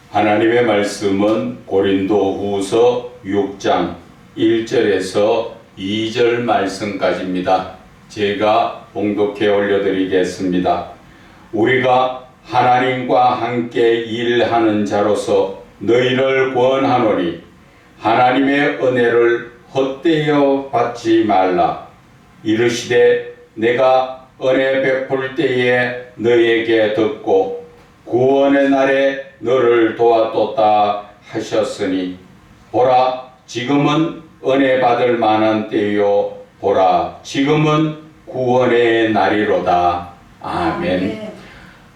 하나님의 말씀은 고린도후서 6장 1절에서 2절 말씀까지입니다. 제가 봉독해 올려드리겠습니다. 우리가 하나님과 함께 일하는 자로서 너희를 권하노니 하나님의 은혜를 헛되어 받지 말라. 이르시되 내가 은혜 베풀 때에 너희에게 듣고 구원의 날에 너를 도왔도다 하셨으니 보라 지금은 은혜 받을 만한 때요 보라 지금은 구원의 날이로다. 아멘.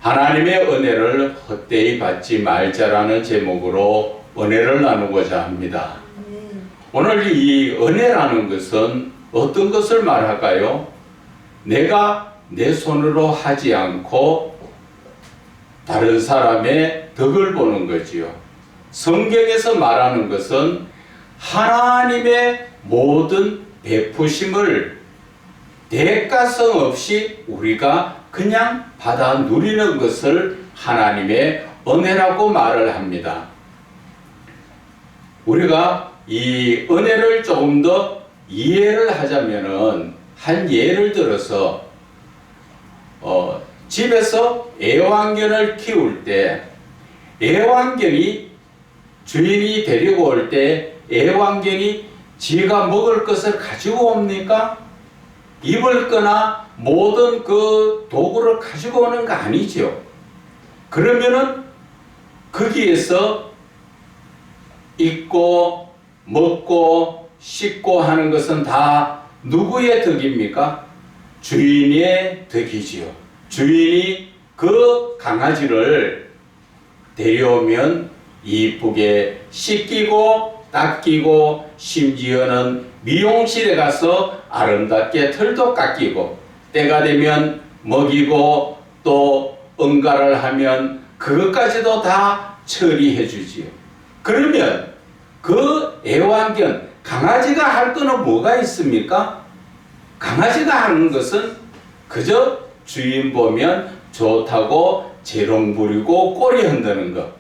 하나님의 은혜를 헛되이 받지 말자라는 제목으로 은혜를 나누고자 합니다. 오늘 이 은혜라는 것은 어떤 것을 말할까요? 내가 내 손으로 하지 않고 다른 사람의 덕을 보는 거지요. 성경에서 말하는 것은 하나님의 모든 베푸심을 대가성 없이 우리가 그냥 받아 누리는 것을 하나님의 은혜라고 말을 합니다. 우리가 이 은혜를 조금 더 이해를 하자면은 한 예를 들어서 집에서 애완견을 키울 때 애완견이 주인이 데리고 올 때 애완견이 지가 먹을 것을 가지고 옵니까? 입을 거나 모든 그 도구를 가지고 오는 거 아니죠. 그러면은 거기에서 입고 먹고 씻고 하는 것은 다 누구의 덕입니까? 주인의 덕이지요. 주인이 그 강아지를 데려오면 이쁘게 씻기고 닦이고 심지어는 미용실에 가서 아름답게 털도 깎이고 때가 되면 먹이고 또 응가를 하면 그것까지도 다 처리해 주지요. 그러면 그 애완견 강아지가 할 거는 뭐가 있습니까? 강아지가 하는 것은 그저 주인 보면 좋다고 재롱 부리고 꼬리 흔드는 것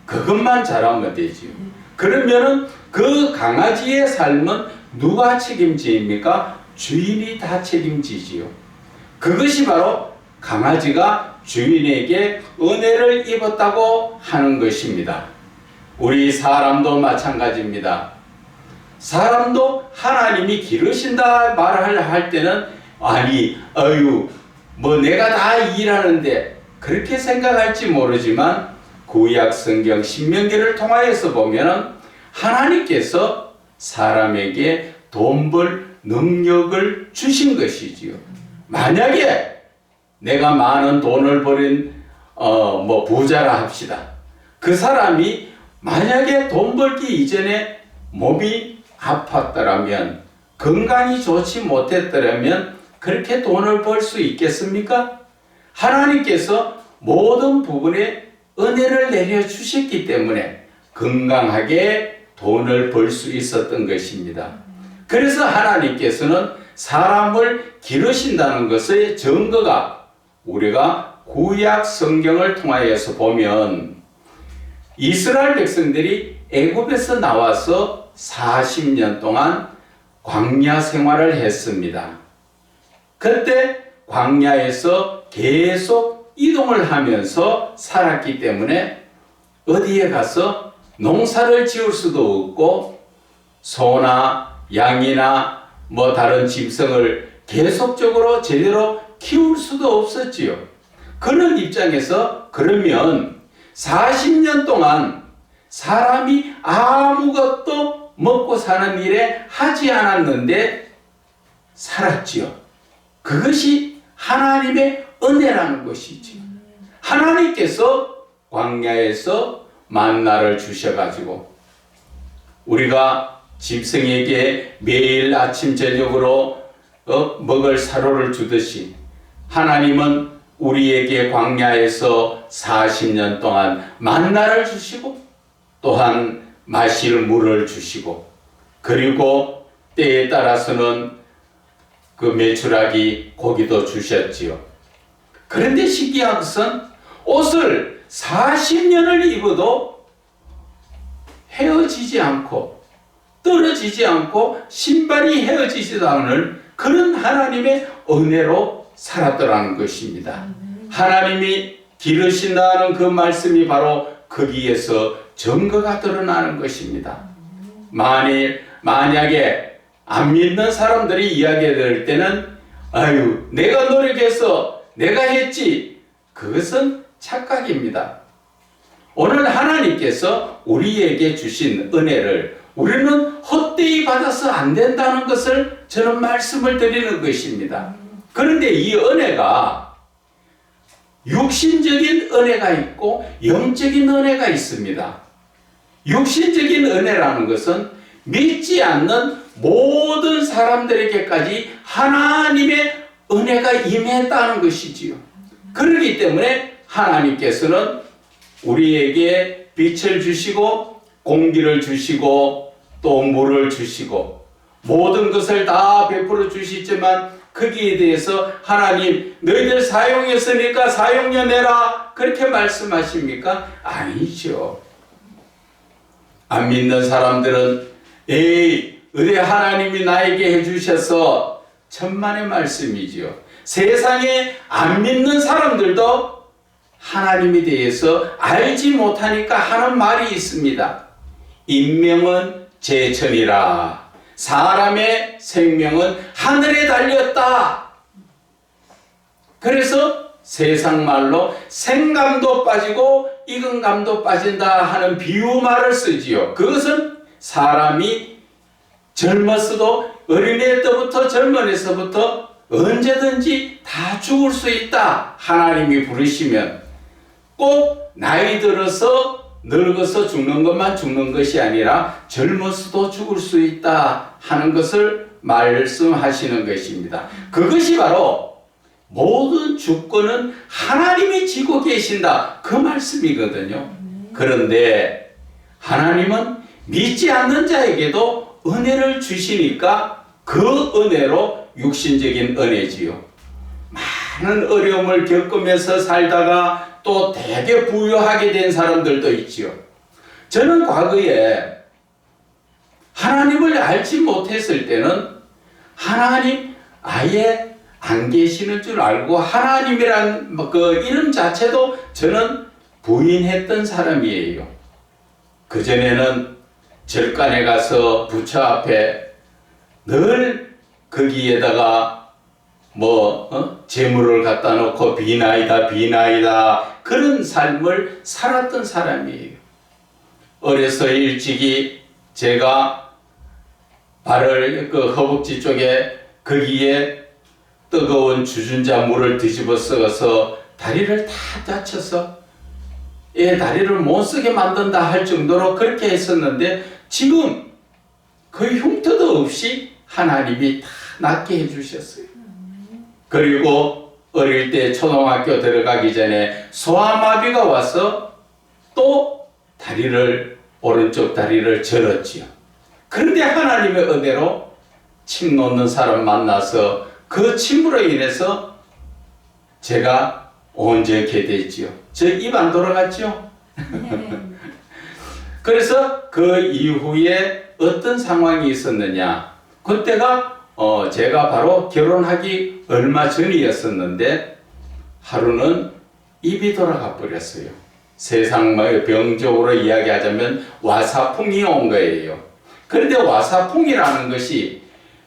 그것만 잘하면 되지요. 그러면은 그 강아지의 삶은 누가 책임집니까? 주인이 다 책임지지요. 그것이 바로 강아지가 주인에게 은혜를 입었다고 하는 것입니다. 우리 사람도 마찬가지입니다. 사람도 하나님이 기르신다 말할 때는 아니 뭐 내가 다 일하는데 그렇게 생각할지 모르지만 구약 성경 신명기를 통하여서 보면 하나님께서 사람에게 돈 벌 능력을 주신 것이지요. 만약에 내가 많은 돈을 벌인 부자라 합시다. 그 사람이 만약에 돈 벌기 이전에 몸이 아팠더라면 건강이 좋지 못했더라면 그렇게 돈을 벌 수 있겠습니까? 하나님께서 모든 부분에 은혜를 내려주셨기 때문에 건강하게 돈을 벌 수 있었던 것입니다. 그래서 하나님께서는 사람을 기르신다는 것의 증거가 우리가 구약 성경을 통하여서 보면 이스라엘 백성들이 애굽에서 나와서 40년 동안 광야 생활을 했습니다. 그때 광야에서 계속 이동을 하면서 살았기 때문에 어디에 가서 농사를 지을 수도 없고 소나 양이나 다른 짐승을 계속적으로 제대로 키울 수도 없었지요. 그런 입장에서 그러면 40년 동안 사람이 아무것도 먹고 사는 일에 하지 않았는데 살았지요. 그것이 하나님의 은혜라는 것이지. 하나님께서 광야에서 만나를 주셔가지고 우리가 짐승에게 매일 아침 저녁으로 먹을 사료를 주듯이 하나님은 우리에게 광야에서 40년 동안 만나를 주시고 또한 마실 물을 주시고 그리고 때에 따라서는 그 메추라기 고기도 주셨지요. 그런데 신기한 것은 옷을 40년을 입어도 헤어지지 않고 떨어지지 않고 신발이 헤어지지도 않을 그런 하나님의 은혜로 살았더라는 것입니다. 하나님이 기르신다는 그 말씀이 바로 거기에서 증거가 드러나는 것입니다. 만약에 안 믿는 사람들이 이야기할 때는 아유 내가 노력해서 내가 했지, 그것은 착각입니다. 오늘 하나님께서 우리에게 주신 은혜를 우리는 헛되이 받아서 안 된다는 것을 저는 말씀을 드리는 것입니다. 그런데 이 은혜가 육신적인 은혜가 있고 영적인 은혜가 있습니다. 육신적인 은혜라는 것은 믿지 않는 모든 사람들에게까지 하나님의 은혜가 임했다는 것이지요. 그렇기 때문에 하나님께서는 우리에게 빛을 주시고 공기를 주시고 또 물을 주시고 모든 것을 다 베풀어 주시지만 거기에 대해서 하나님 너희들 사용했으니까 사용료 내라 그렇게 말씀하십니까? 아니죠. 안 믿는 사람들은 에이 의뢰 하나님이 나에게 해주셔서 천만의 말씀이지요. 세상에 안 믿는 사람들도 하나님에 대해서 알지 못하니까 하는 말이 있습니다. 인명은 제천이라 사람의 생명은 하늘에 달렸다. 그래서 세상 말로 생감도 빠지고 익은감도 빠진다 하는 비유 말을 쓰지요. 그것은 사람이 젊었어도 어린애 때부터 젊은이서부터 언제든지 다 죽을 수 있다. 하나님이 부르시면 꼭 나이 들어서 늙어서 죽는 것만 죽는 것이 아니라 젊어서도 죽을 수 있다 하는 것을 말씀하시는 것입니다. 그것이 바로 모든 주권은 하나님이 지고 계신다 그 말씀이거든요. 그런데 하나님은 믿지 않는 자에게도 은혜를 주시니까 그 은혜로 육신적인 은혜지요. 많은 어려움을 겪으면서 살다가 또 되게 부유하게 된 사람들도 있지요. 저는 과거에 하나님을 알지 못했을 때는 하나님 아예 안 계시는 줄 알고 하나님이란 그 이름 자체도 저는 부인했던 사람이에요. 그전에는 절간에 가서 부처 앞에 늘 거기에다가 재물을 갖다 놓고 비나이다 비나이다 그런 삶을 살았던 사람이에요. 어려서 일찍이 제가 발을 그 허벅지 쪽에 거기에 뜨거운 주전자 물을 뒤집어 써서 다리를 다 다쳐서 다리를 못 쓰게 만든다 할 정도로 그렇게 했었는데 지금 그 흉터도 없이 하나님이 다 낫게 해주셨어요. 그리고 어릴 때 초등학교 들어가기 전에 소아마비가 와서 또 오른쪽 다리를 절었지요. 그런데 하나님의 은혜로 침 놓는 사람 만나서 그 침으로 인해서 제가 온전케 됐지요. 저 입 안 돌아갔죠? 네. 그래서 그 이후에 어떤 상황이 있었느냐. 그때가 제가 바로 결혼하기 얼마 전이었었는데 하루는 입이 돌아가 버렸어요. 세상의 병적으로 이야기하자면 와사풍이 온 거예요. 그런데 와사풍이라는 것이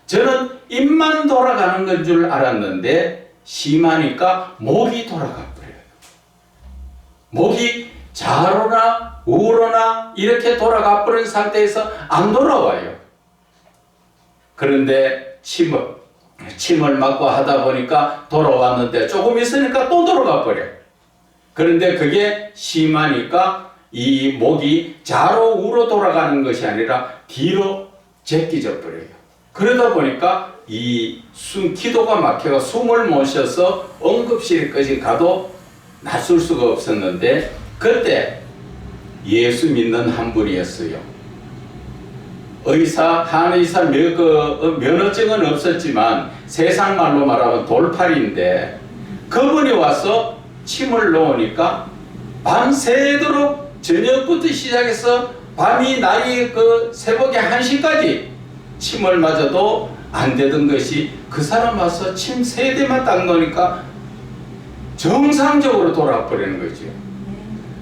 저는 입만 돌아가는 건 줄 알았는데 심하니까 목이 돌아가 버려요. 목이 좌로나 우로나 이렇게 돌아가 버린 상태에서 안 돌아와요. 그런데 침을 맞고 하다 보니까 돌아왔는데 조금 있으니까 또 돌아가 버려요. 그런데 그게 심하니까 이 목이 좌로 우로 돌아가는 것이 아니라 뒤로 제끼져 버려요. 그러다 보니까 기도가 막혀가 숨을 못 쉬어서 응급실까지 가도 낫을 수가 없었는데 그때 예수 믿는 한 분이었어요. 한의사 면허증은 없었지만 세상 말로 말하면 돌팔인데 그분이 와서 침을 놓으니까 밤새도록 저녁부터 시작해서 밤이 나이 그 새벽에 1시까지 침을 맞아도 안 되던 것이 그 사람 와서 침 3대만 딱 넣으니까 정상적으로 돌아버리는 거죠.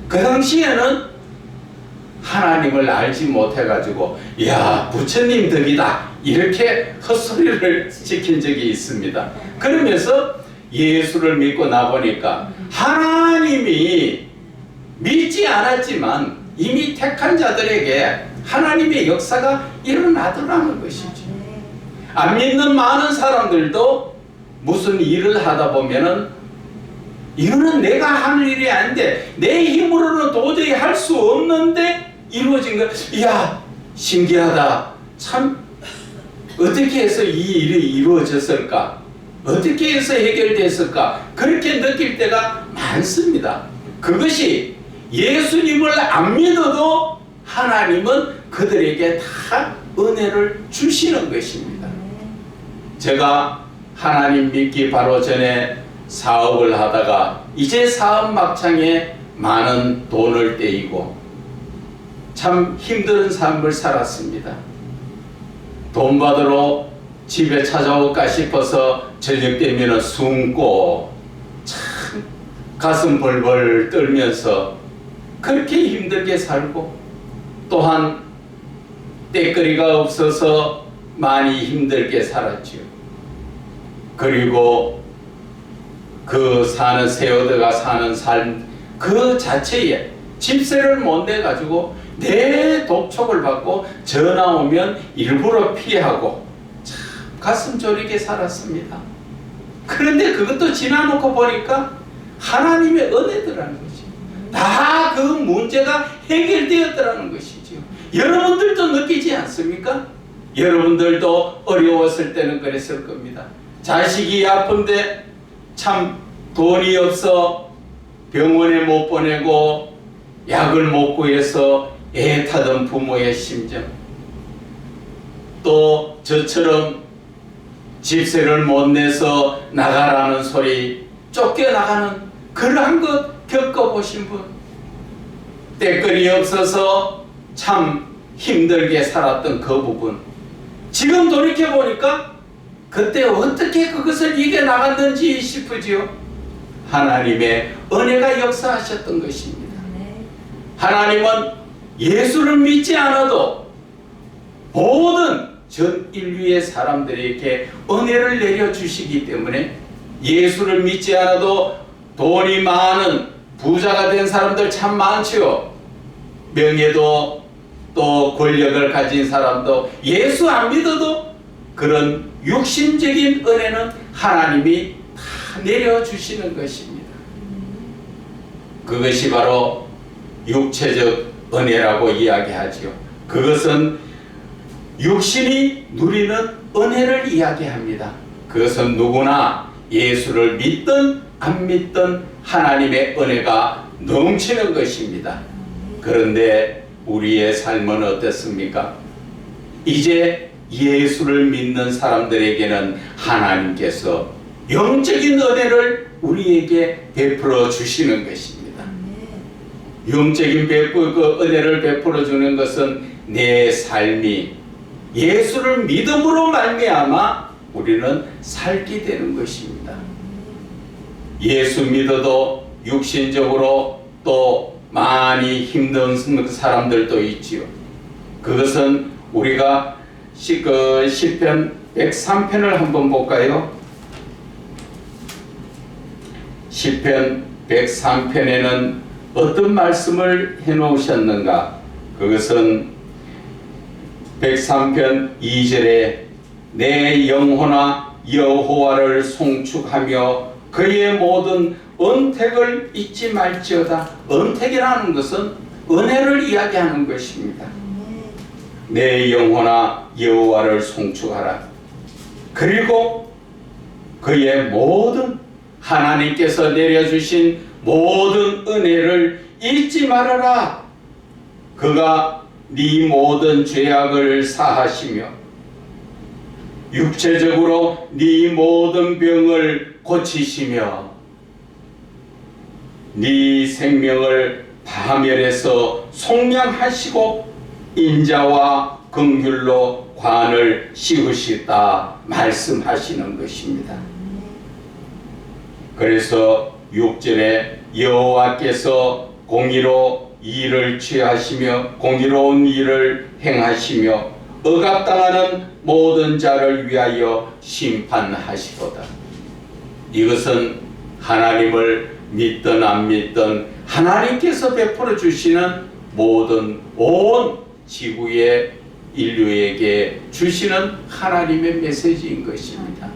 그 당시에는 하나님을 알지 못해가지고 야 부처님 덕이다 이렇게 헛소리를 지킨 적이 있습니다. 그러면서 예수를 믿고 나보니까 하나님이 믿지 않았지만 이미 택한 자들에게 하나님의 역사가 일어나더라는 것이죠. 안 믿는 많은 사람들도 무슨 일을 하다 보면은 이거는 내가 하는 일이 아닌데 내 힘으로는 도저히 할 수 없는데 이루어진 거. 이야 신기하다. 참 어떻게 해서 이 일이 이루어졌을까? 어떻게 해서 해결됐을까? 그렇게 느낄 때가 많습니다. 그것이 예수님을 안 믿어도 하나님은 그들에게 다 은혜를 주시는 것입니다. 제가 하나님 믿기 바로 전에 사업을 하다가 이제 사업 막창에 많은 돈을 떼이고 참 힘든 삶을 살았습니다. 돈 받으러 집에 찾아올까 싶어서 저녁 되면 숨고 참 가슴 벌벌 떨면서 그렇게 힘들게 살고 또한 떼거리가 없어서 많이 힘들게 살았죠. 그리고 그 사는 세어드가 사는 삶 그 자체에 집세를 못 내가지고 내 독촉을 받고 전화 오면 일부러 피하고 참 가슴 졸이게 살았습니다. 그런데 그것도 지나놓고 보니까 하나님의 은혜더라는 거지. 다 그 문제가 해결되었더라는 것이죠. 여러분들도 느끼지 않습니까? 여러분들도 어려웠을 때는 그랬을 겁니다. 자식이 아픈데 참 돈이 없어 병원에 못 보내고 약을 못 구해서 애타던 부모의 심정, 또 저처럼 집세를 못 내서 나가라는 소리, 쫓겨나가는 그러한 것 겪어보신 분, 떼거리 없어서 참 힘들게 살았던 그 부분, 지금 돌이켜보니까 그때 어떻게 그것을 이겨나갔는지 싶으지요. 하나님의 은혜가 역사하셨던 것입니다. 하나님은 예수를 믿지 않아도 모든 전 인류의 사람들에게 은혜를 내려주시기 때문에 예수를 믿지 않아도 돈이 많은 부자가 된 사람들 참 많지요. 명예도 또 권력을 가진 사람도 예수 안 믿어도 그런 육신적인 은혜는 하나님이 다 내려주시는 것입니다. 그것이 바로 육체적 은혜라고 이야기하지요. 그것은 육신이 누리는 은혜를 이야기합니다. 그것은 누구나 예수를 믿든 안 믿든 하나님의 은혜가 넘치는 것입니다. 그런데 우리의 삶은 어떻습니까? 이제 예수를 믿는 사람들에게는 하나님께서 영적인 은혜를 우리에게 베풀어 주시는 것입니다. 영적인 그 은혜를 베풀어 주는 것은 내 삶이 예수를 믿음으로 말미암아 우리는 살게 되는 것입니다. 예수 믿어도 육신적으로 또 많이 힘든 사람들도 있지요. 그것은 우리가 시편 103편을 한번 볼까요? 시편 103편에는 어떤 말씀을 해놓으셨는가? 그것은 103편 2절에 내 영혼아 여호와를 송축하며 그의 모든 언택을 잊지 말지어다. 언택이라는 것은 은혜를 이야기하는 것입니다. 내 영혼아 여호와를 송축하라. 그리고 그의 모든 하나님께서 내려주신 모든 은혜를 잊지 말아라. 그가 네 모든 죄악을 사하시며 육체적으로 네 모든 병을 고치시며 네 생명을 파멸해서 속량하시고 인자와 긍휼로 관을 씌우시다 말씀하시는 것입니다. 그래서 6절에 여호와께서 공의로 일을 취하시며 공의로운 일을 행하시며 억압당하는 모든 자를 위하여 심판하시도다. 이것은 하나님을 믿든 안 믿든 하나님께서 베풀어 주시는 모든 온 지구의 인류에게 주시는 하나님의 메시지인 것입니다.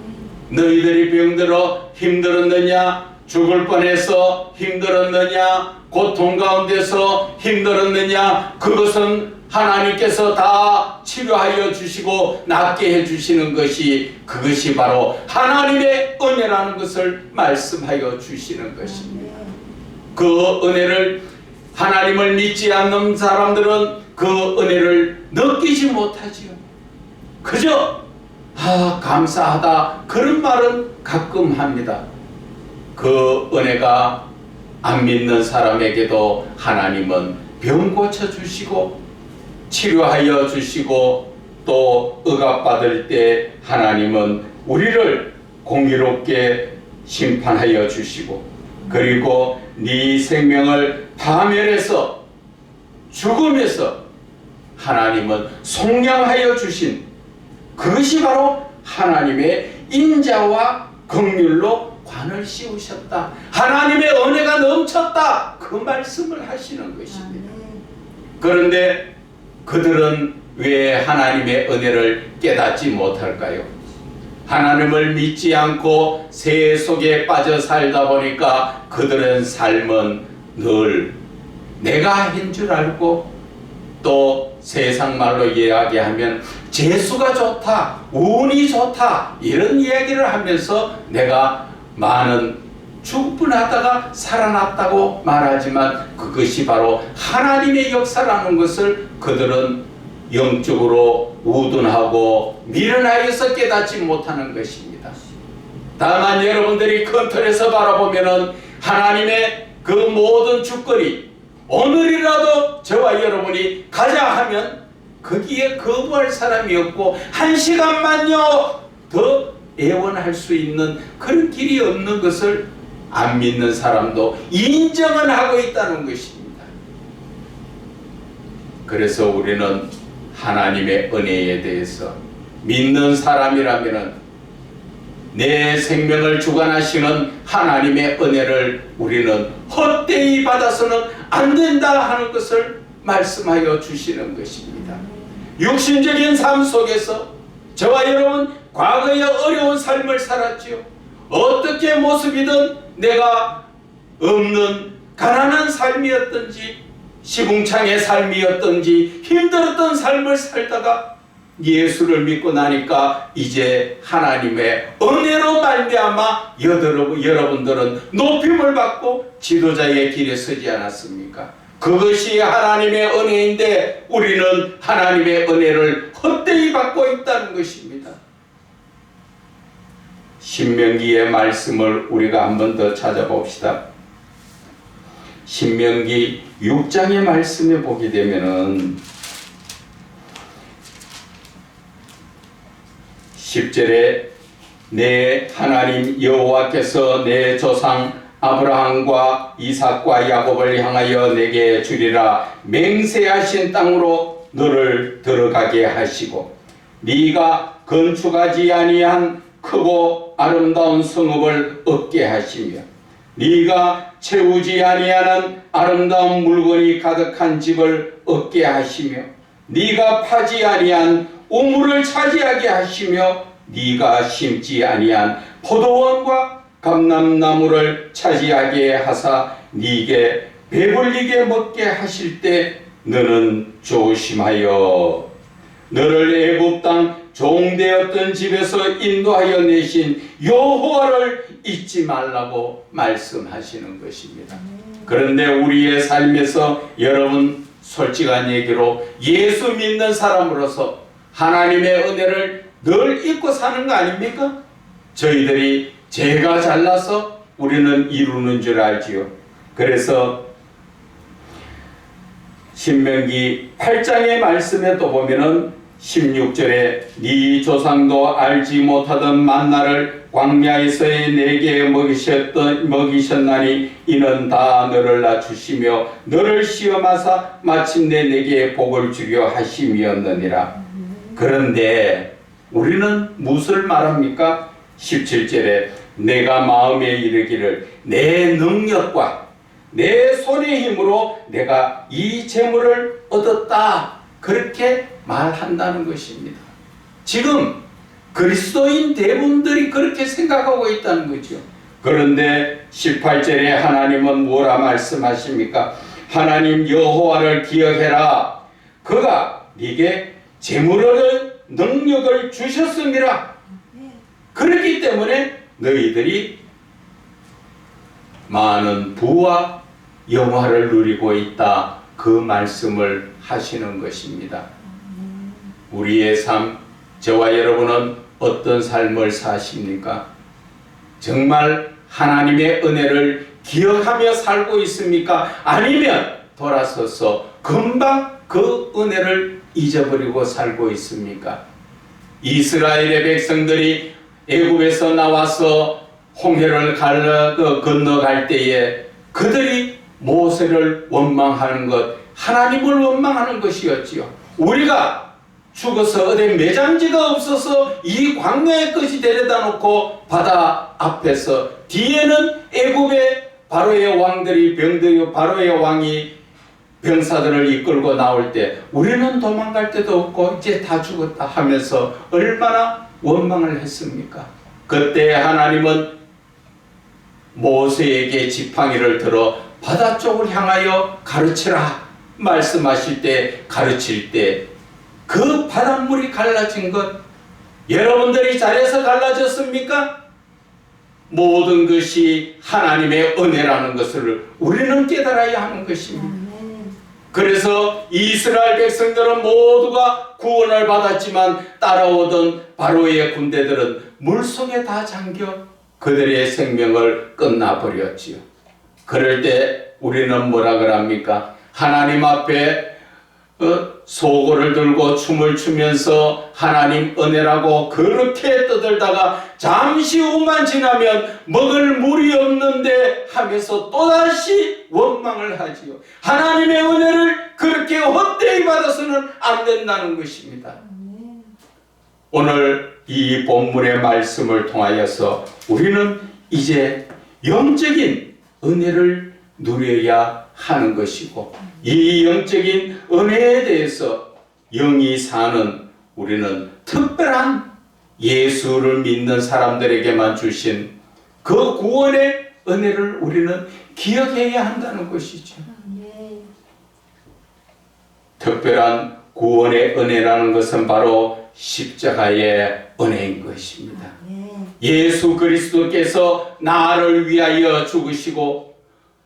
너희들이 병들어 힘들었느냐? 죽을 뻔해서 힘들었느냐? 고통 가운데서 힘들었느냐? 그것은 하나님께서 다 치료하여 주시고 낫게 해주시는 것이, 그것이 바로 하나님의 은혜라는 것을 말씀하여 주시는 것입니다. 그 은혜를, 하나님을 믿지 않는 사람들은 그 은혜를 느끼지 못하지요. 그저 감사하다 그런 말은 가끔 합니다. 그 은혜가 안 믿는 사람에게도 하나님은 병 고쳐주시고 치료하여 주시고, 또 억압받을 때 하나님은 우리를 공의롭게 심판하여 주시고, 그리고 네 생명을 파멸해서 죽음에서 하나님은 속량하여 주신, 그것이 바로 하나님의 인자와 긍휼로 관을 씌우셨다, 하나님의 은혜가 넘쳤다, 그 말씀을 하시는 것입니다. 그런데 그들은 왜 하나님의 은혜를 깨닫지 못할까요? 하나님을 믿지 않고 새 속에 빠져 살다 보니까 그들은 삶은 늘 내가 한 줄 알고, 또 세상 말로 이야기하면 재수가 좋다, 운이 좋다, 이런 이야기를 하면서 내가 많은 충분하다가 살아났다고 말하지만, 그것이 바로 하나님의 역사라는 것을 그들은 영적으로 우둔하고 미련하여서 깨닫지 못하는 것입니다. 다만 여러분들이 큰 틀에서 바라보면은 하나님의 그 모든 주거리, 오늘이라도 저와 여러분이 가자 하면 거기에 거부할 사람이 없고, 한 시간만요 더 애원할 수 있는 그런 길이 없는 것을 안 믿는 사람도 인정은 하고 있다는 것입니다. 그래서 우리는 하나님의 은혜에 대해서 믿는 사람이라면 내 생명을 주관하시는 하나님의 은혜를 우리는 헛되이 받아서는 안 된다 하는 것을 말씀하여 주시는 것입니다. 육신적인 삶 속에서 저와 여러분 과거에 어려운 삶을 살았지요. 어떻게 모습이든 내가 없는 가난한 삶이었든지 시궁창의 삶이었든지 힘들었던 삶을 살다가 예수를 믿고 나니까 이제 하나님의 은혜로 말미암아 여러분들은 높임을 받고 지도자의 길에 서지 않았습니까? 그것이 하나님의 은혜인데 우리는 하나님의 은혜를 헛되이 받고 있다는 것입니다. 신명기의 말씀을 우리가 한 번 더 찾아봅시다. 신명기 6장의 말씀에 보게 되면은 10절에 내 하나님 여호와께서 내 조상 아브라함과 이삭과 야곱을 향하여 내게 주리라 맹세하신 땅으로 너를 들어가게 하시고, 네가 건축하지 아니한 크고 아름다운 성읍을 얻게 하시며, 네가 채우지 아니하는 아름다운 물건이 가득한 집을 얻게 하시며, 네가 파지 아니한 우물을 차지하게 하시며, 네가 심지 아니한 포도원과 감람나무를 차지하게 하사 네게 배불리게 먹게 하실 때 너는 조심하여 너를 애굽 땅 종되었던 집에서 인도하여 내신 여호와를 잊지 말라고 말씀하시는 것입니다. 그런데 우리의 삶에서 여러분 솔직한 얘기로 예수 믿는 사람으로서 하나님의 은혜를 늘 잊고 사는 거 아닙니까? 저희들이 제가 잘나서 우리는 이루는 줄 알지요. 그래서 신명기 8장의 말씀에 또 보면은 16절에 네 조상도 알지 못하던 만나를 광야에서의 내게 먹이셨나니 이는 다 너를 낮추시며 너를 시험하사 마침내 내게 복을 주려 하심이었느니라. 그런데 우리는 무엇을 말합니까? 17절에 내가 마음에 이르기를 내 능력과 내 손의 힘으로 내가 이 재물을 얻었다, 그렇게 말한다는 것입니다. 지금 그리스도인 대부분들이 그렇게 생각하고 있다는 거죠. 그런데 18절에 하나님은 뭐라 말씀하십니까? 하나님 여호와를 기억해라. 그가 네게 재물을 능력을 주셨음이라. 그렇기 때문에 너희들이 많은 부와 영화를 누리고 있다, 그 말씀을 하시는 것입니다. 우리의 삶, 저와 여러분은 어떤 삶을 사십니까? 정말 하나님의 은혜를 기억하며 살고 있습니까? 아니면 돌아서서 금방 그 은혜를 잊어버리고 살고 있습니까? 이스라엘의 백성들이 애굽에서 나와서 홍해를 건너갈 때에 그들이 모세를 원망하는 것, 하나님을 원망하는 것이었지요. 우리가 죽어서 어디 매장지가 없어서 이 광야의 끝이 데려다 놓고 바다 앞에서 뒤에는 애굽의 바로의 왕들이 바로의 왕이 병사들을 이끌고 나올 때 우리는 도망갈 데도 없고 이제 다 죽었다 하면서 얼마나 원망을 했습니까? 그때 하나님은 모세에게 지팡이를 들어 바다 쪽을 향하여 가르치라 말씀하실 때, 가르칠 때 그 바닷물이 갈라진 것, 여러분들이 잘해서 갈라졌습니까? 모든 것이 하나님의 은혜라는 것을 우리는 깨달아야 하는 것입니다. 그래서 이스라엘 백성들은 모두가 구원을 받았지만 따라오던 바로의 군대들은 물속에 다 잠겨 그들의 생명을 끝나버렸지요. 그럴 때 우리는 뭐라 그럽니까? 하나님 앞에 소고를 들고 춤을 추면서 하나님 은혜라고 그렇게 떠들다가 잠시 후만 지나면 먹을 물이 없는데 하면서 또다시 원망을 하지요. 하나님의 은혜를 그렇게 헛되이 받아서는 안 된다는 것입니다. 오늘 이 본문의 말씀을 통하여서 우리는 이제 영적인 은혜를 누려야 하는 것이고, 이 영적인 은혜에 대해서 영이 사는 우리는 특별한 예수를 믿는 사람들에게만 주신 그 구원의 은혜를 우리는 기억해야 한다는 것이죠. 특별한 구원의 은혜라는 것은 바로 십자가의 은혜인 것입니다. 예수 그리스도께서 나를 위하여 죽으시고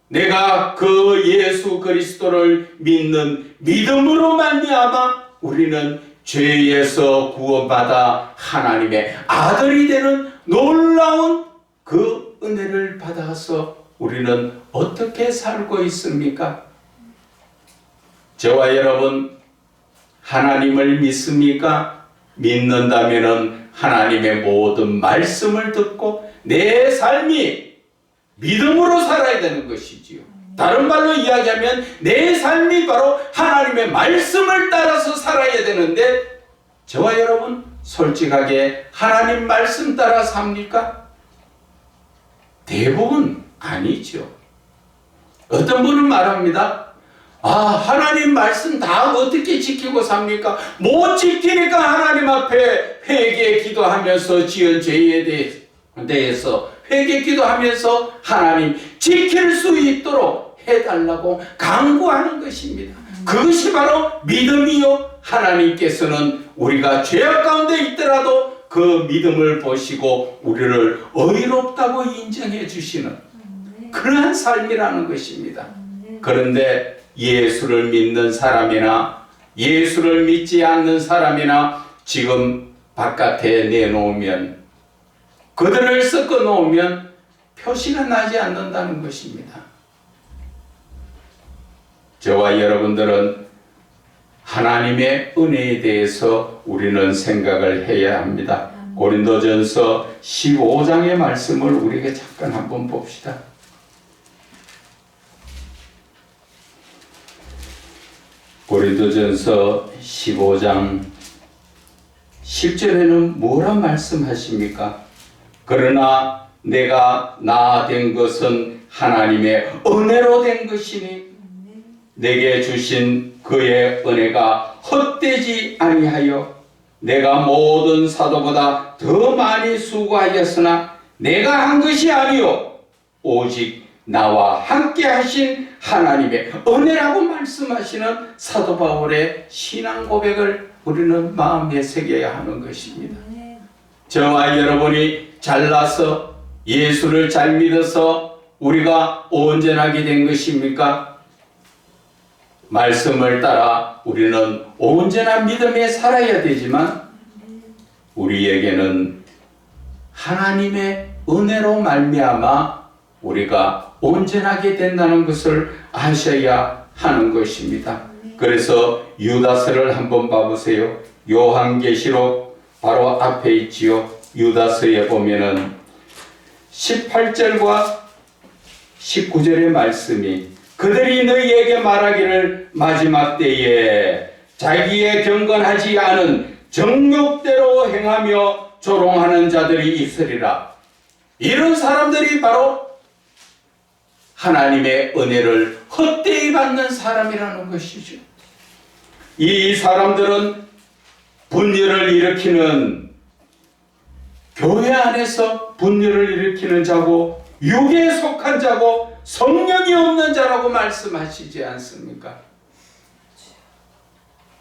내가 그 예수 그리스도를 믿는 믿음으로 말미암아 우리는 죄에서 구원받아 하나님의 아들이 되는 놀라운 그 은혜를 받아서 우리는 어떻게 살고 있습니까? 저와 여러분, 하나님을 믿습니까? 믿는다면 하나님의 모든 말씀을 듣고 내 삶이 믿음으로 살아야 되는 것이지요. 다른 말로 이야기하면 내 삶이 바로 하나님의 말씀을 따라서 살아야 되는데, 저와 여러분 솔직하게 하나님 말씀 따라 삽니까? 대부분 아니죠. 어떤 분은 말합니다. 하나님 말씀 다 어떻게 지키고 삽니까? 못 지키니까 하나님 앞에 회개 기도하면서 지은 죄에 대해서 회개 기도하면서 하나님 지킬 수 있도록 해달라고 강구하는 것입니다. 그것이 바로 믿음이요. 하나님께서는 우리가 죄악 가운데 있더라도 그 믿음을 보시고 우리를 의롭다고 인정해 주시는 그러한 삶이라는 것입니다. 그런데 예수를 믿는 사람이나 예수를 믿지 않는 사람이나 지금 바깥에 내놓으면, 그들을 섞어 놓으면 표시가 나지 않는다는 것입니다. 저와 여러분들은 하나님의 은혜에 대해서 우리는 생각을 해야 합니다. 고린도전서 15장의 말씀을 우리에게 잠깐 한번 봅시다. 고린도전서 15장 10절에는 뭐란 말씀하십니까? 그러나 내가 나 된 것은 하나님의 은혜로 된 것이니 내게 주신 그의 은혜가 헛되지 아니하여 내가 모든 사도보다 더 많이 수고하였으나 내가 한 것이 아니요 오직 나와 함께 하신 하나님의 은혜라고 말씀하시는 사도 바울의 신앙 고백을 우리는 마음에 새겨야 하는 것입니다. 저와 여러분이 잘나서 예수를 잘 믿어서 우리가 온전하게 된 것입니까? 말씀을 따라 우리는 온전한 믿음에 살아야 되지만 우리에게는 하나님의 은혜로 말미암아 우리가 온전하게 된다는 것을 아셔야 하는 것입니다. 그래서 유다서를 한번 봐보세요. 요한계시록 바로 앞에 있지요. 유다서에 보면은 18절과 19절의 말씀이 그들이 너희에게 말하기를 마지막 때에 자기의 경건하지 않은 정욕대로 행하며 조롱하는 자들이 있으리라. 이런 사람들이 바로 하나님의 은혜를 헛되이 받는 사람이라는 것이죠. 이 사람들은 분열을 일으키는, 교회 안에서 분열을 일으키는 자고 육에 속한 자고 성령이 없는 자라고 말씀하시지 않습니까?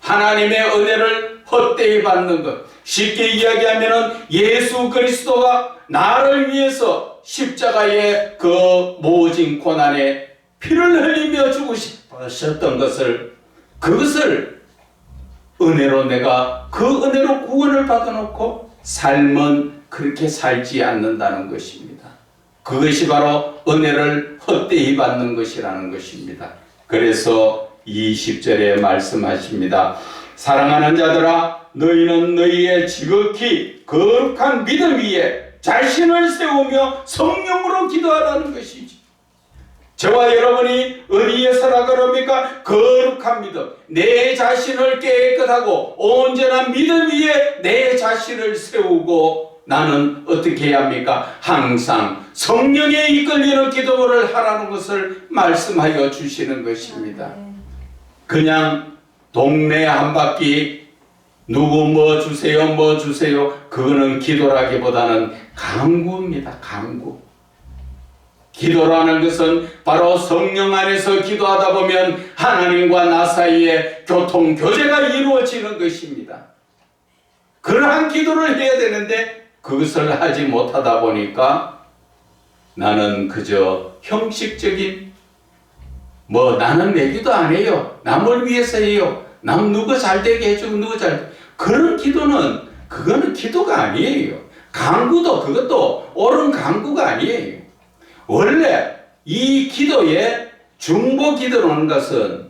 하나님의 은혜를 헛되이 받는 것, 쉽게 이야기하면 예수 그리스도가 나를 위해서 십자가의 그 모진 고난에 피를 흘리며 죽으셨던 것을, 그것을 은혜로 내가 그 은혜로 구원을 받아놓고 삶은 그렇게 살지 않는다는 것입니다. 그것이 바로 은혜를 헛되이 받는 것이라는 것입니다. 그래서 20절에 말씀하십니다. 사랑하는 자들아, 너희는 너희의 지극히 거룩한 믿음 위에 자신을 세우며 성령으로 기도하라는 것이지. 저와 여러분이 어디에서라 그럽니까? 거룩한 믿음, 내 자신을 깨끗하고 온전한 믿음 위에 내 자신을 세우고 나는 어떻게 해야 합니까? 항상 성령에 이끌리는 기도를 하라는 것을 말씀하여 주시는 것입니다. 그냥 동네 한 바퀴 누구 뭐 주세요 그거는 기도라기보다는 간구입니다. 간구. 기도라는 것은 바로 성령 안에서 기도하다 보면 하나님과 나 사이에 교통, 교제가 이루어지는 것입니다. 그러한 기도를 해야 되는데 그것을 하지 못하다 보니까 나는 그저 형식적인, 나는 내 기도 안 해요. 남을 위해서 해요. 남 누구 잘 되게 해주고 누구 잘, 그런 기도는, 그거는 기도가 아니에요. 간구도 그것도 옳은 간구가 아니에요. 원래 이 기도에 중보 기도라는 것은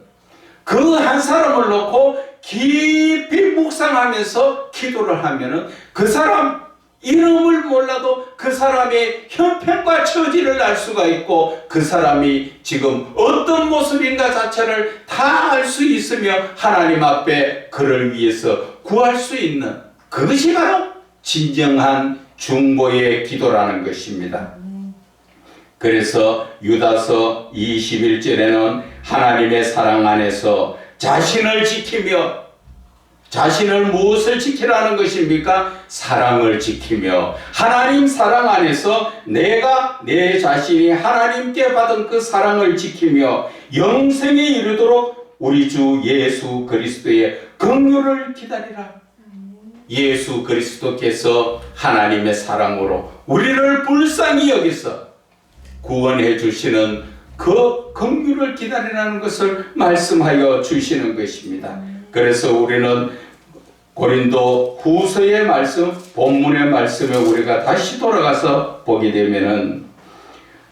그 한 사람을 놓고 깊이 묵상하면서 기도를 하면은 그 사람 이름을 몰라도 그 사람의 형편과 처지를 알 수가 있고 그 사람이 지금 어떤 모습인가 자체를 다 알 수 있으며 하나님 앞에 그를 위해서 구할 수 있는, 그것이 바로 진정한 중보의 기도라는 것입니다. 그래서 유다서 21절에는 하나님의 사랑 안에서 자신을 지키며, 자신을 무엇을 지키라는 것입니까? 사랑을 지키며 하나님 사랑 안에서 내가 내 자신이 하나님께 받은 그 사랑을 지키며 영생에 이르도록 우리 주 예수 그리스도의 긍휼을 기다리라. 예수 그리스도께서 하나님의 사랑으로 우리를 불쌍히 여기서 구원해 주시는 그 긍휼을 기다리라는 것을 말씀하여 주시는 것입니다. 그래서 우리는 고린도 후서의 말씀, 본문의 말씀에 우리가 다시 돌아가서 보게 되면은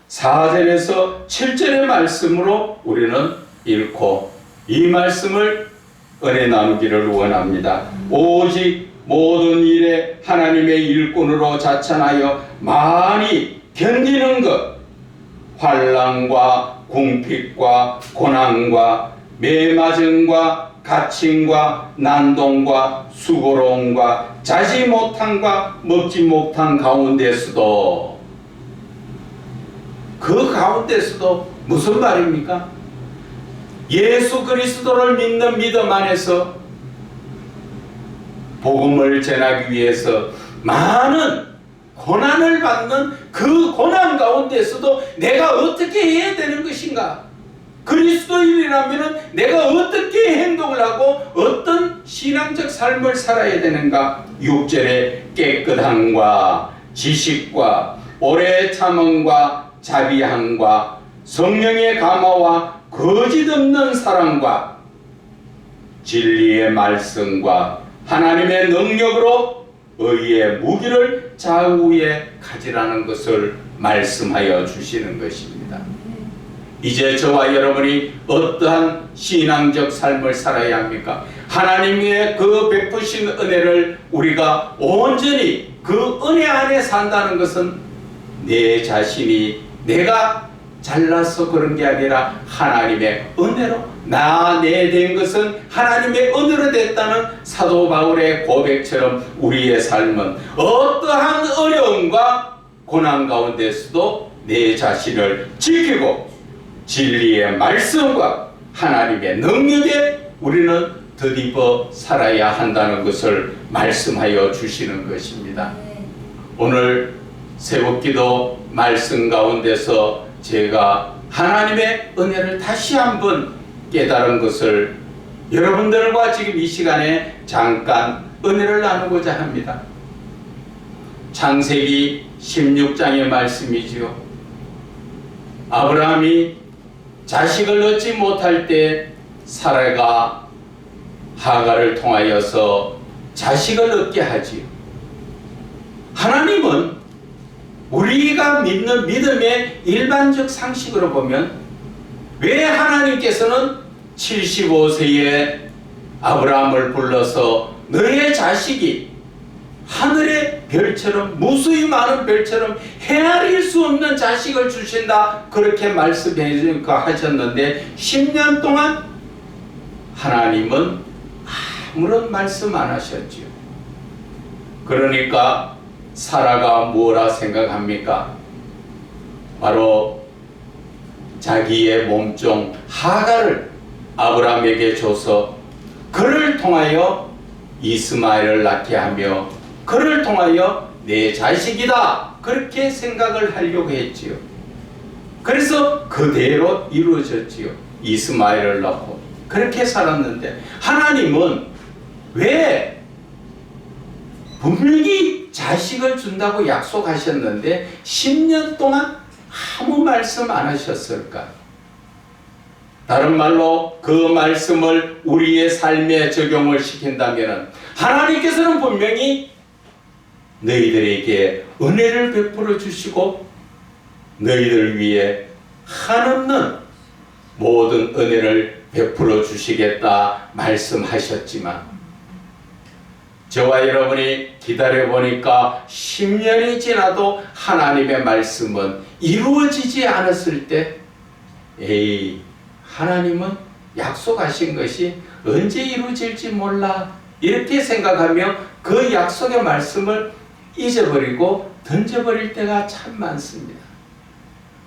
4절에서 7절의 말씀으로 우리는 잃고 이 말씀을 은혜 나누기를 원합니다. 오직 모든 일에 하나님의 일꾼으로 자천하여 많이 견디는 것, 환난과 궁핍과 고난과 매맞음과 갇힘과 난동과 수고로움과 자지 못함과 먹지 못한 가운데서도, 그 가운데서도 무슨 말입니까? 예수 그리스도를 믿는 믿음 안에서 복음을 전하기 위해서 많은 고난을 받는 그 고난 가운데서도 내가 어떻게 해야 되는 것인가? 그리스도인이라면 내가 어떻게 행동을 하고 어떤 신앙적 삶을 살아야 되는가? 6절에 깨끗함과 지식과 오래 참음과 자비함과 성령의 감화와 거짓 없는 사랑과 진리의 말씀과 하나님의 능력으로 의의 무기를 좌우에 가지라는 것을 말씀하여 주시는 것입니다. 이제 저와 여러분이 어떠한 신앙적 삶을 살아야 합니까? 하나님의 그 베푸신 은혜를 우리가 온전히 그 은혜 안에 산다는 것은 내 자신이 내가 잘나서 그런 게 아니라 하나님의 은혜로 내 된 것은 하나님의 은혜로 됐다는 사도 바울의 고백처럼 우리의 삶은 어떠한 어려움과 고난 가운데서도 내 자신을 지키고 진리의 말씀과 하나님의 능력에 우리는 덧입어 살아야 한다는 것을 말씀하여 주시는 것입니다. 오늘 새벽기도 말씀 가운데서 제가 하나님의 은혜를 다시 한번 깨달은 것을 여러분들과 지금 이 시간에 잠깐 은혜를 나누고자 합니다. 창세기 16장의 말씀이지요. 아브라함이 자식을 얻지 못할 때 사라가 하가를 통하여서 자식을 얻게 하지요. 하나님은 우리가 믿는 믿음의 일반적 상식으로 보면 왜 하나님께서는 75세에 아브라함을 불러서 너의 자식이 하늘의 별처럼 무수히 많은 별처럼 헤아릴 수 없는 자식을 주신다 그렇게 말씀해 하셨는데 10년 동안 하나님은 아무런 말씀 안 하셨지요. 그러니까 사라가 뭐라 생각합니까? 바로 자기의 몸종 하가를 아브라함에게 줘서 그를 통하여 이스마엘을 낳게 하며 그를 통하여 내 자식이다 그렇게 생각을 하려고 했지요. 그래서 그대로 이루어졌지요. 이스마엘을 낳고 그렇게 살았는데 하나님은 왜 분명히 자식을 준다고 약속하셨는데 10년 동안 아무 말씀 안 하셨을까? 다른 말로 그 말씀을 우리의 삶에 적용을 시킨다면 하나님께서는 분명히 너희들에게 은혜를 베풀어 주시고 너희들 위해 한없는 모든 은혜를 베풀어 주시겠다 말씀하셨지만 저와 여러분이 기다려보니까 10년이 지나도 하나님의 말씀은 이루어지지 않았을 때 하나님은 약속하신 것이 언제 이루어질지 몰라 이렇게 생각하며 그 약속의 말씀을 잊어버리고 던져버릴 때가 참 많습니다.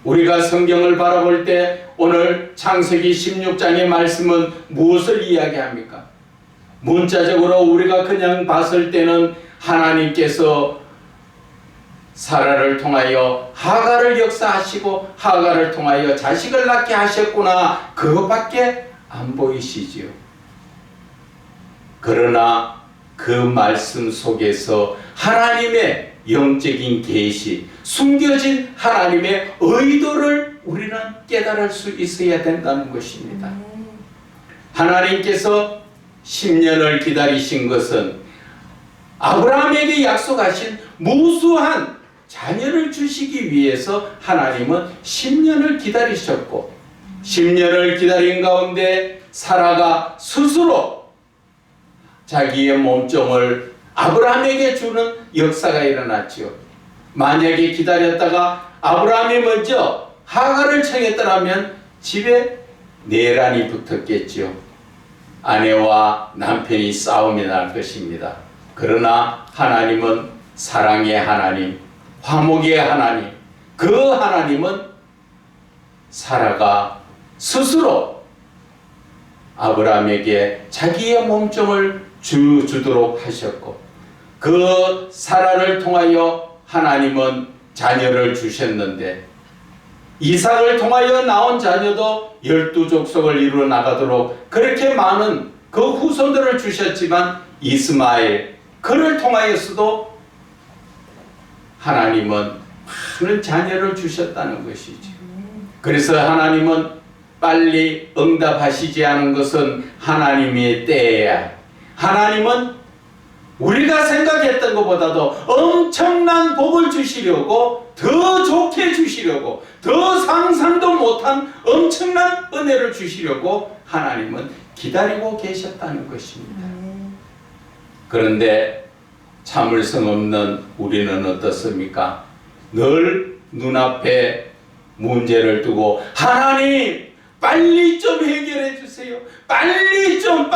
우리가 성경을 바라볼 때 오늘 창세기 16장의 말씀은 무엇을 이야기합니까? 문자적으로 우리가 그냥 봤을 때는 하나님께서 사라를 통하여 하가를 역사하시고 하가를 통하여 자식을 낳게 하셨구나 그것밖에 안 보이시지요. 그러나 그 말씀 속에서 하나님의 영적인 계시, 숨겨진 하나님의 의도를 우리는 깨달을 수 있어야 된다는 것입니다. 하나님께서 10년을 기다리신 것은 아브라함에게 약속하신 무수한 자녀를 주시기 위해서 하나님은 10년을 기다리셨고 10년을 기다린 가운데 사라가 스스로 자기의 몸종을 아브라함에게 주는 역사가 일어났지요. 만약에 기다렸다가 아브라함이 먼저 하갈을 청했더라면 집에 내란이 붙었겠지요. 아내와 남편이 싸움이 날 것입니다. 그러나 하나님은 사랑의 하나님, 화목의 하나님, 그 하나님은 사라가 스스로 아브라함에게 자기의 몸종을 주도록 하셨고, 그 사라를 통하여 하나님은 자녀를 주셨는데, 이삭을 통하여 나온 자녀도 12족속을 이루어 나가도록 그렇게 많은 그 후손들을 주셨지만, 이스마엘 그를 통하여서도 하나님은 많은 자녀를 주셨다는 것이죠. 그래서 하나님은 빨리 응답하시지 않은 것은 하나님의 때야. 하나님은 우리가 생각했던 것보다도 엄청난 복을 주시려고, 더 좋게 주시려고, 더 상상도 못한 엄청난 은혜를 주시려고 하나님은 기다리고 계셨다는 것입니다. 그런데 참을성 없는 우리는 어떻습니까? 늘 눈앞에 문제를 두고 하나님 빨리 좀 해결해 주세요. 빨리 좀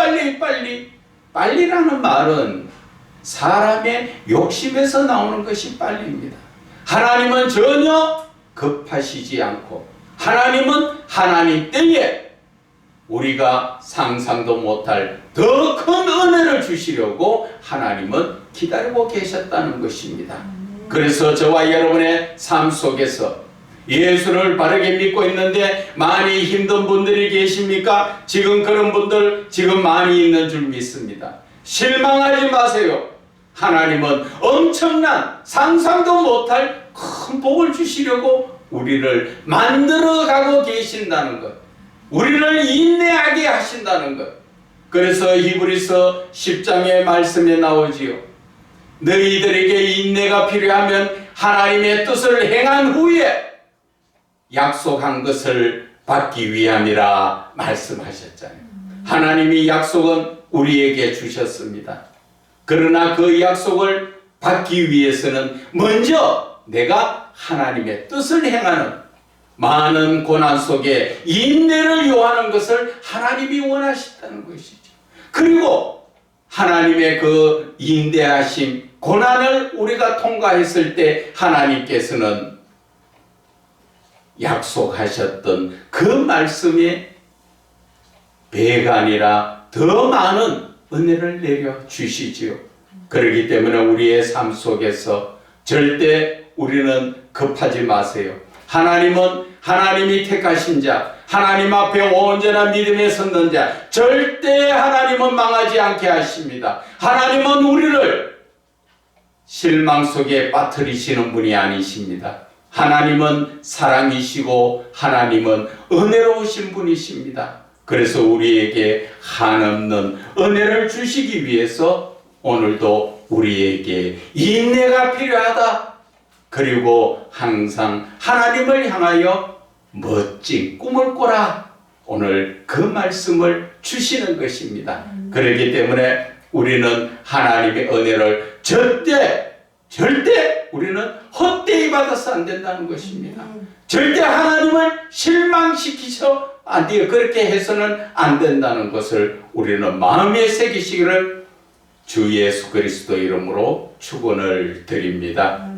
빨리라는 말은 사람의 욕심에서 나오는 것이 빨리입니다. 하나님은 전혀 급하시지 않고, 하나님은 하나님 때에 우리가 상상도 못할 더 큰 은혜를 주시려고 하나님은 기다리고 계셨다는 것입니다. 그래서 저와 여러분의 삶 속에서 예수를 바르게 믿고 있는데 많이 힘든 분들이 계십니까? 지금 그런 분들 지금 많이 있는 줄 믿습니다. 실망하지 마세요. 하나님은 엄청난 상상도 못할 큰 복을 주시려고 우리를 만들어가고 계신다는 것, 우리를 인내하게 하신다는 것. 그래서 히브리서 10장의 말씀에 나오지요. 너희들에게 인내가 필요하면 하나님의 뜻을 행한 후에 약속한 것을 받기 위함이라 말씀하셨잖아요. 하나님이 약속은 우리에게 주셨습니다. 그러나 그 약속을 받기 위해서는 먼저 내가 하나님의 뜻을 행하는, 많은 고난 속에 인내를 요하는 것을 하나님이 원하신다는 것이죠. 그리고 하나님의 그 인내하심, 고난을 우리가 통과했을 때 하나님께서는 약속하셨던 그 말씀에 배가 아니라 더 많은 은혜를 내려 주시지요. 그렇기 때문에 우리의 삶 속에서 절대 우리는 급하지 마세요. 하나님은 하나님이 택하신 자, 하나님 앞에 온전한 믿음에 섰는 자, 절대 하나님은 망하지 않게 하십니다. 하나님은 우리를 실망 속에 빠뜨리시는 분이 아니십니다. 하나님은 사랑이시고 하나님은 은혜로우신 분이십니다. 그래서 우리에게 한없는 은혜를 주시기 위해서 오늘도 우리에게 인내가 필요하다. 그리고 항상 하나님을 향하여 멋진 꿈을 꾸라. 오늘 그 말씀을 주시는 것입니다. 그렇기 때문에 우리는 하나님의 은혜를 절대 우리는 헛되이 받아서 안 된다는 것입니다. 절대 하나님을 실망시키셔 안 돼요. 그렇게 해서는 안 된다는 것을 우리는 마음에 새기시기를 주 예수 그리스도 이름으로 축원을 드립니다.